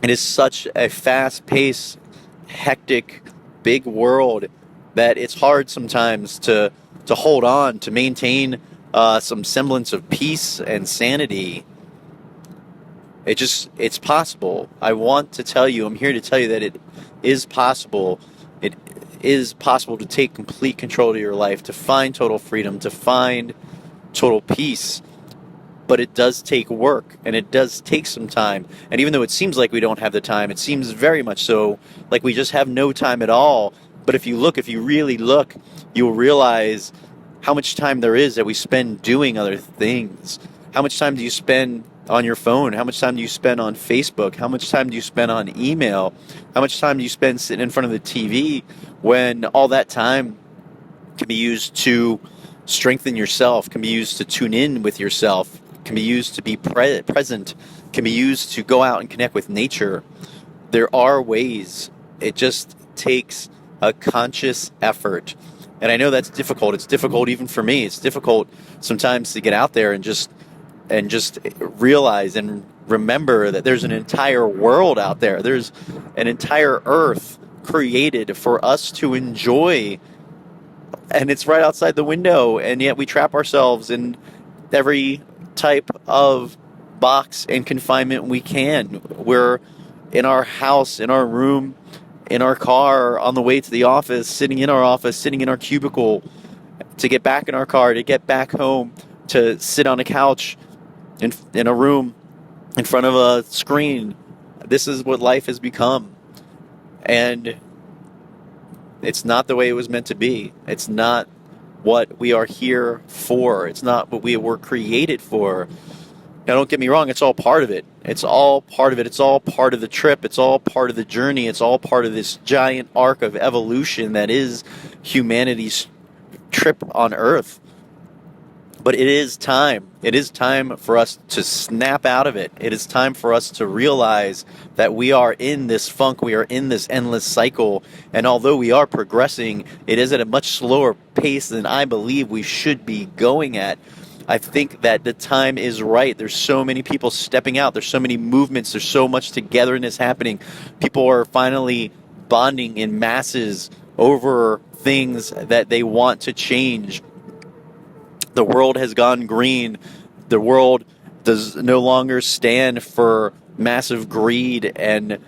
It is such a fast-paced, hectic, big world that it's hard sometimes to hold on, to maintain some semblance of peace and sanity. It's possible. I want to tell you, I'm here to tell you that it is possible. It is possible to take complete control of your life, to find total freedom, to find total peace. But it does take work, and it does take some time. And even though it seems like we don't have the time, it seems very much so like we just have no time at all. But if you really look, you'll realize how much time there is that we spend doing other things. How much time do you spend on your phone? How much time do you spend on Facebook? How much time do you spend on email? How much time do you spend sitting in front of the TV when all that time can be used to strengthen yourself, can be used to tune in with yourself, can be used to be present, can be used to go out and connect with nature? There are ways. It just takes a conscious effort. And I know that's difficult. It's difficult even for me. It's difficult sometimes to get out there and just realize and remember that there's an entire world out there. There's an entire earth created for us to enjoy, and it's right outside the window, and yet we trap ourselves in every type of box and confinement we can. We're in our house, in our room, in our car, on the way to the office, sitting in our office, sitting in our cubicle, to get back in our car, to get back home, to sit on a couch in a room in front of a screen. This is what life has become. And it's not the way it was meant to be. It's not what we are here for. It's not what we were created for. Now, don't get me wrong, it's all part of it. It's all part of it. It's all part of the trip. It's all part of the journey. It's all part of this giant arc of evolution that is humanity's trip on Earth. But it is time. It is time for us to snap out of it. It is time for us to realize that we are in this funk. We are in this endless cycle. And although we are progressing, it is at a much slower pace than I believe we should be going at. I think that the time is right. There's so many people stepping out. There's so many movements. There's so much togetherness happening. People are finally bonding in masses over things that they want to change. The world has gone green. The world does no longer stand for massive greed and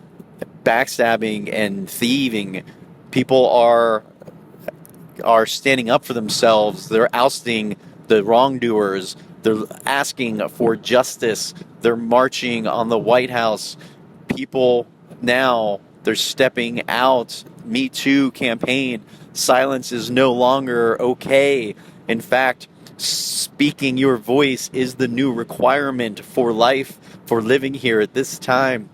backstabbing and thieving. People are standing up for themselves. They're ousting the wrongdoers. They're asking for justice. They're marching on the White House. People now, they're stepping out. Me Too campaign. Silence is no longer okay. In fact, speaking your voice is the new requirement for life, for living here at this time.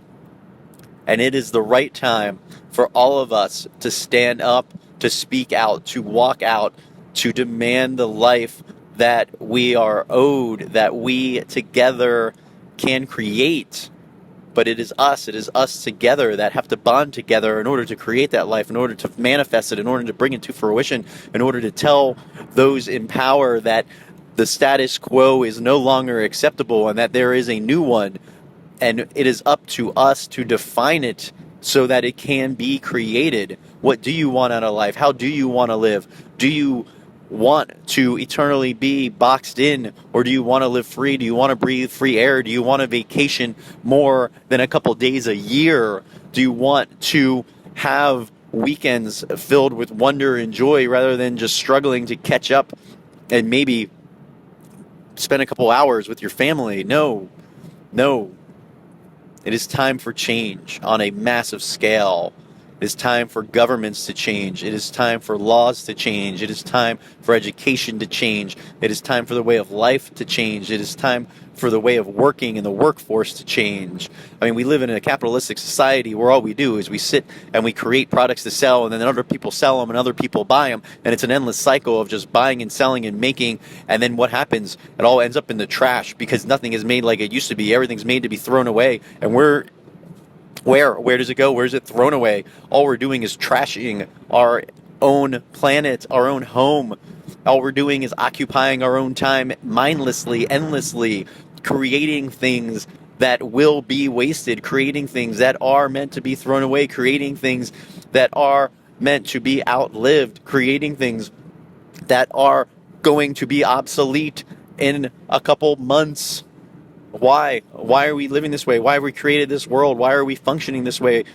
And it is the right time for all of us to stand up, to speak out, to walk out, to demand the life that we are owed, that we together can create. But it is us together that have to bond together in order to create that life, in order to manifest it, in order to bring it to fruition, in order to tell those in power that the status quo is no longer acceptable and that there is a new one. And it is up to us to define it so that it can be created. What do you want out of life? How do you want to live? Do you want to eternally be boxed in, or do you want to live free? Do you want to breathe free air? Do you want to vacation more than a couple days a year? Do you want to have weekends filled with wonder and joy rather than just struggling to catch up and maybe spend a couple hours with your family? No. It is time for change on a massive scale. It is time for governments to change. It is time for laws to change. It is time for education to change. It is time for the way of life to change. It is time for the way of working in the workforce to change. I mean, we live in a capitalistic society where all we do is we sit and we create products to sell, and then other people sell them and other people buy them, and it's an endless cycle of just buying and selling and making, and then what happens? It all ends up in the trash because nothing is made like it used to be. Everything's made to be thrown away, and where does it go? Where is it thrown away? All we're doing is trashing our own planet, our own home. All we're doing is occupying our own time mindlessly, endlessly, creating things that will be wasted, creating things that are meant to be thrown away, creating things that are meant to be outlived, creating things that are going to be obsolete in a couple months. Why? Why are we living this way? Why have we created this world? Why are we functioning this way?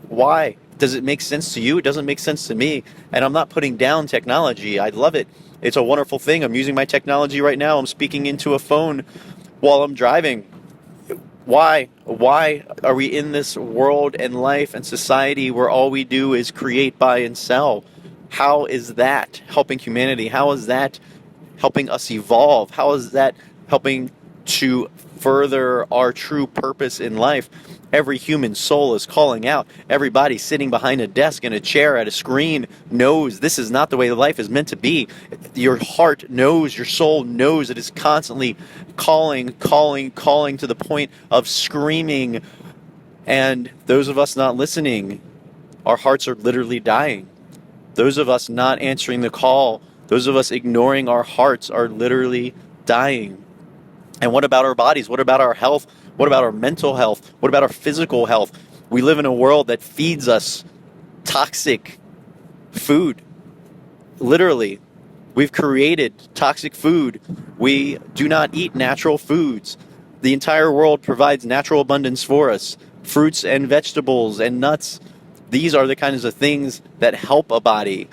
Why? Does it make sense to you? It doesn't make sense to me. And I'm not putting down technology. I love it. It's a wonderful thing. I'm using my technology right now. I'm speaking into a phone while I'm driving. Why? Why are we in this world and life and society where all we do is create, buy, and sell? How is that helping humanity? How is that helping us evolve? How is that helping to further our true purpose in life? Every human soul is calling out. Everybody sitting behind a desk, in a chair, at a screen knows this is not the way life is meant to be. Your heart knows, your soul knows. It is constantly calling to the point of screaming. And those of us not listening, our hearts are literally dying. Those of us not answering the call, those of us ignoring our hearts are literally dying. And what about our bodies? What about our health? What about our mental health? What about our physical health? We live in a world that feeds us toxic food. Literally, we've created toxic food. We do not eat natural foods. The entire world provides natural abundance for us. Fruits and vegetables and nuts. These are the kinds of things that help a body.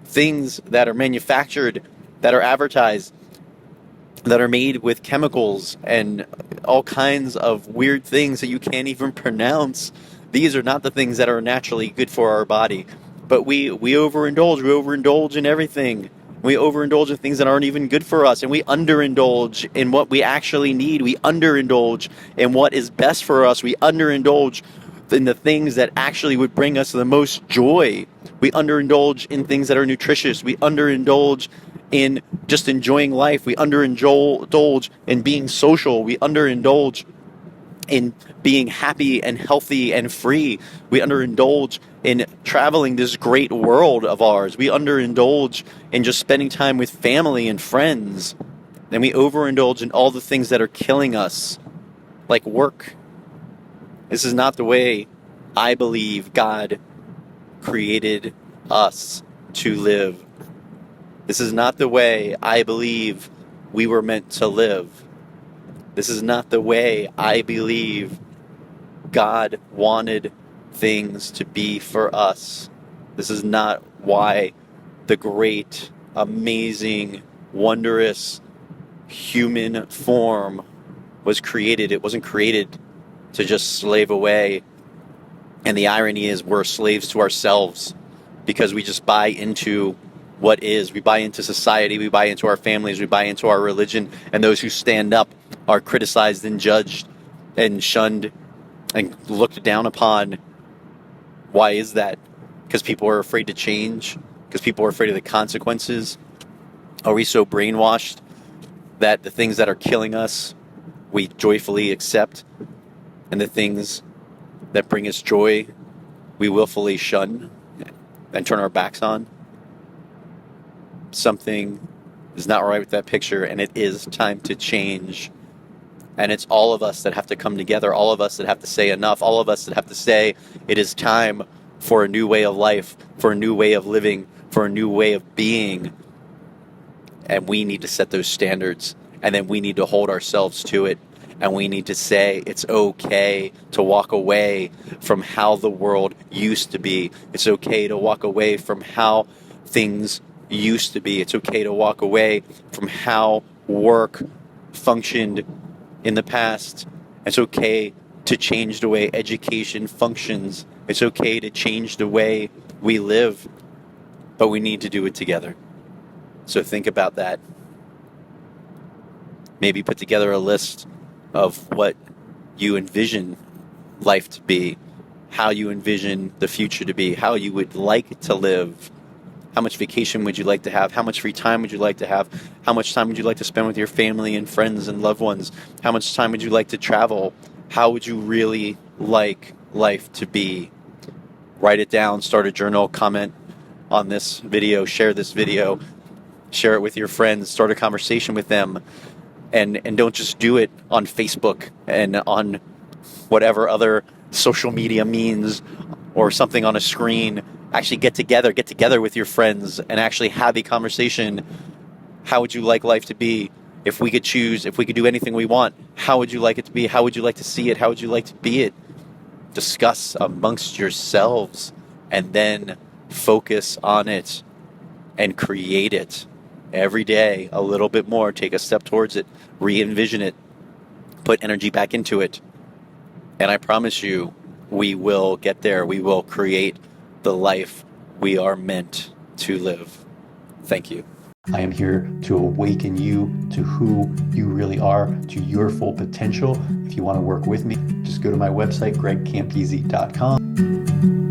Things that are manufactured, that are advertised, that are made with chemicals and all kinds of weird things that you can't even pronounce. These are not the things that are naturally good for our body. But we overindulge. We overindulge in everything. We overindulge in things that aren't even good for us. And we underindulge in what we actually need. We underindulge in what is best for us. We underindulge in the things that actually would bring us the most joy. We underindulge in things that are nutritious. We underindulge in just enjoying life. We underindulge in being social. We underindulge in being happy and healthy and free. We underindulge in traveling this great world of ours. We underindulge in just spending time with family and friends. And we overindulge in all the things that are killing us, like work. This is not the way I believe God created us to live. This is not the way I believe we were meant to live. This is not the way I believe God wanted things to be for us. This is not why the great, amazing, wondrous human form was created. It wasn't created to just slave away. And the irony is we're slaves to ourselves because we just buy into what is. We buy into society, we buy into our families, we buy into our religion, and those who stand up are criticized and judged and shunned and looked down upon. Why is that? Because people are afraid to change? Because people are afraid of the consequences? Are we so brainwashed that the things that are killing us we joyfully accept, and the things that bring us joy we willfully shun and turn our backs on? Something is not right with that picture, and it is time to change. And it's all of us that have to come together, all of us that have to say enough, all of us that have to say it is time for a new way of life, for a new way of living, for a new way of being. And we need to set those standards, and then we need to hold ourselves to it. And we need to say it's okay to walk away from how the world used to be. It's okay to walk away from how things used to be. It's okay to walk away from how work functioned in the past. It's okay to change the way education functions. It's okay to change the way we live. But we need to do it together. So think about that. Maybe put together a list of what you envision life to be, how you envision the future to be, how you would like to live. How much vacation would you like to have? How much free time would you like to have? How much time would you like to spend with your family and friends and loved ones? How much time would you like to travel? How would you really like life to be? Write it down, start a journal, comment on this video, share this video, share it with your friends, start a conversation with them. and don't just do it on Facebook and on whatever other social media means or something on a screen. Actually get together with your friends and actually have a conversation. How would you like life to be? If we could choose, if we could do anything we want, how would you like it to be? How would you like to see it? How would you like to be it? Discuss amongst yourselves and then focus on it and create it every day a little bit more. Take a step towards it, re-envision it, put energy back into it. And I promise you, we will get there. We will create the life we are meant to live. Thank you. I am here to awaken you to who you really are, to your full potential. If you want to work with me, just go to my website, gregcampisi.com.